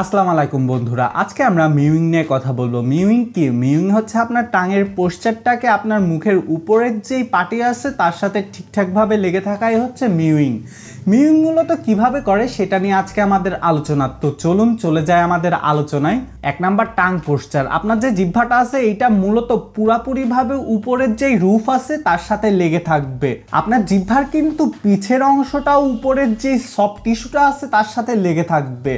আসসালামু আলাইকুম বন্ধুরা, আজকে আমরা মিউইং নিয়ে কথা বলবো। মিউইং কি? মিউইং হচ্ছে আপনার টাঙের পোশ্চারটাকে আপনার মুখের উপরের যেই পাটি আছে তার সাথে ঠিকঠাকভাবে লেগে থাকাই হচ্ছে মিউইং। মিউইং মূলত কীভাবে করে সেটা নিয়ে আজকে আমাদের আলোচনা। তো চলুন চলে যায় আমাদের আলোচনায়। 1 নাম্বার টাং পোশ্চার। আপনার যে জিহ্বাটা আছে এইটা মূলত পুরাপুরিভাবে উপরের যেই রুফ আছে তার সাথে লেগে থাকবে। আপনার জিহ্বার কিন্তু পিছের অংশটাও উপরের যে সফট টিস্যুটা আছে তার সাথে লেগে থাকবে।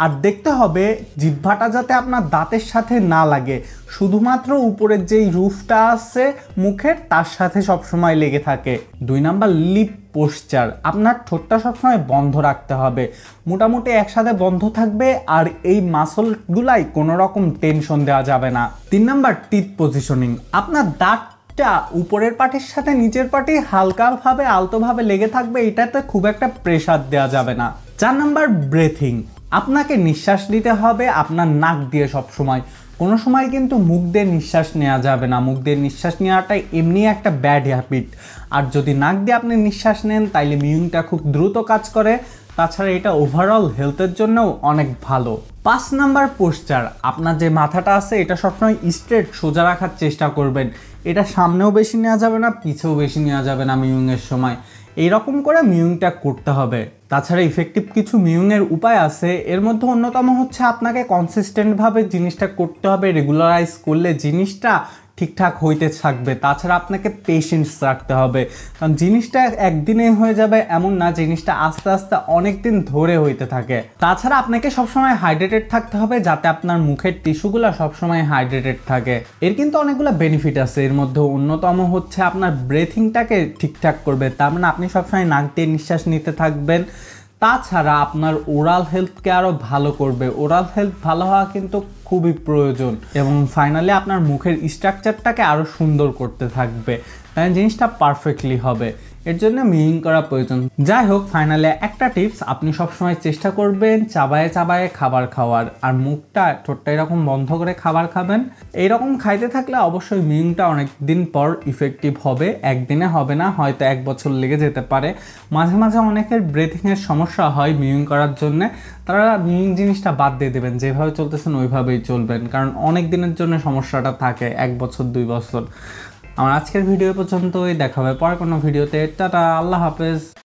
আর দেখতে হবে জিহ্বাটা যাতে আপনার দাঁতের সাথে না লাগে, শুধুমাত্র উপরের যেই রুফটা আছে মুখের তার সাথে সবসময় লেগে থাকে। 2 নাম্বার লিপ পোশ্চার। আপনার ঠোঁটটা সবসময় বন্ধ রাখতে হবে, মোটামুটি একসাথে বন্ধ থাকবে আর এই মাসলগুলাই কোনো রকম টেনশন দেওয়া যাবে না। 3 নাম্বার টিথ পজিশনিং। আপনার দাঁতটা উপরের পাটির সাথে নিচের পাটি হালকাভাবে আলতোভাবে লেগে থাকবে, এটাতে খুব একটা প্রেসার দেওয়া যাবে না। 4 নাম্বার ব্রেথিং। আপনাকে নিঃশ্বাস নিতে হবে আপনার নাক দিয়ে সব সময়, কোনো সময় কিন্তু মুখ দিয়ে নিঃশ্বাস নেওয়া যাবে না। মুখ দিয়ে নিঃশ্বাস নেওয়াটাই এমনি একটা ব্যাড হ্যাবিট। আর যদি নাক দিয়ে আপনি নিঃশ্বাস নেন তাইলে মিউইংটা খুব দ্রুত কাজ করে, তাছাড়া এটা ওভারঅল হেলথের জন্যও অনেক ভালো। 5 নাম্বার পোশ্চার। আপনার যে মাথাটা আছে এটা সবসময় স্ট্রেট সোজা রাখার চেষ্টা করবেন। এটা সামনেও বেশি নেওয়া যাবে না, পিছেও বেশি নেওয়া যাবে না মিউইংয়ের সময়। এইরকম করে মিউইংটা করতে হবে। তাছাড়া ইফেক্টিভ কিছু মিউইংয়ের উপায় আছে, এর মধ্যে অন্যতম হচ্ছে আপনাকে কনসিস্টেন্টভাবে জিনিসটা করতে হবে। রেগুলারাইজ করলে জিনিসটা ঠিকঠাক হইতে থাকবে। তাছাড়া আপনাকে পেশেন্স রাখতে হবে, কারণ জিনিসটা একদিনে হয়ে যাবে এমন না, জিনিসটা আস্তে আস্তে অনেক দিন ধরে হইতে থাকে। তাছাড়া আপনাকে সবসময় হাইড্রেটেড থাকতে হবে, যাতে আপনার মুখের টিস্যুগুলো সবসময় হাইড্রেটেড থাকে। এর কিন্তু অনেকগুলো বেনিফিট আছে, এর মধ্যে অন্যতম হচ্ছে আপনার ব্রেথিংটাকে ঠিকঠাক করবে, তার মানে আপনি সবসময় নাক দিয়ে নিঃশ্বাস নিতে থাকবেন। তাছাড়া আপনার ওরাল হেলথকে আরও ভালো করবে। ওরাল হেলথ ভালো হওয়া কিন্তু খুবই প্রয়োজন। এবং ফাইনালি আপনার মুখের স্ট্রাকচারটাকে আরও সুন্দর করতে থাকবে, তাই জিনিসটা পারফেক্টলি হবে। এর জন্য মিউইং করা প্রয়োজন। যাই হোক, ফাইনালি একটা টিপস, আপনি সবসময় চেষ্টা করবেন চাবায়ে চাবায়ে খাবার খাওয়ার, আর মুখটা ঠোঁটটা এরকম বন্ধ করে খাবার খাবেন। এইরকম খাইতে থাকলে অবশ্যই মিউইংটা অনেক দিন পর ইফেক্টিভ হবে, একদিনে হবে না, হয়তো 1 বছর লেগে যেতে পারে। মাঝে মাঝে অনেকের ব্রেথিংয়ের সমস্যা হয় মিউইং করার জন্যে, তারা মিউইং জিনিসটা বাদ দিয়ে দেবেন, যেভাবে চলতেছেন ওইভাবেই চলবেন, কারণ অনেক দিনের জন্য সমস্যাটা থাকে, 1 বছর 2 বছর। আমার আজকের ভিডিও পর্যন্তই, দেখা হবে পরে কোনো ভিডিওতে। টাটা, আল্লাহ হাফেজ।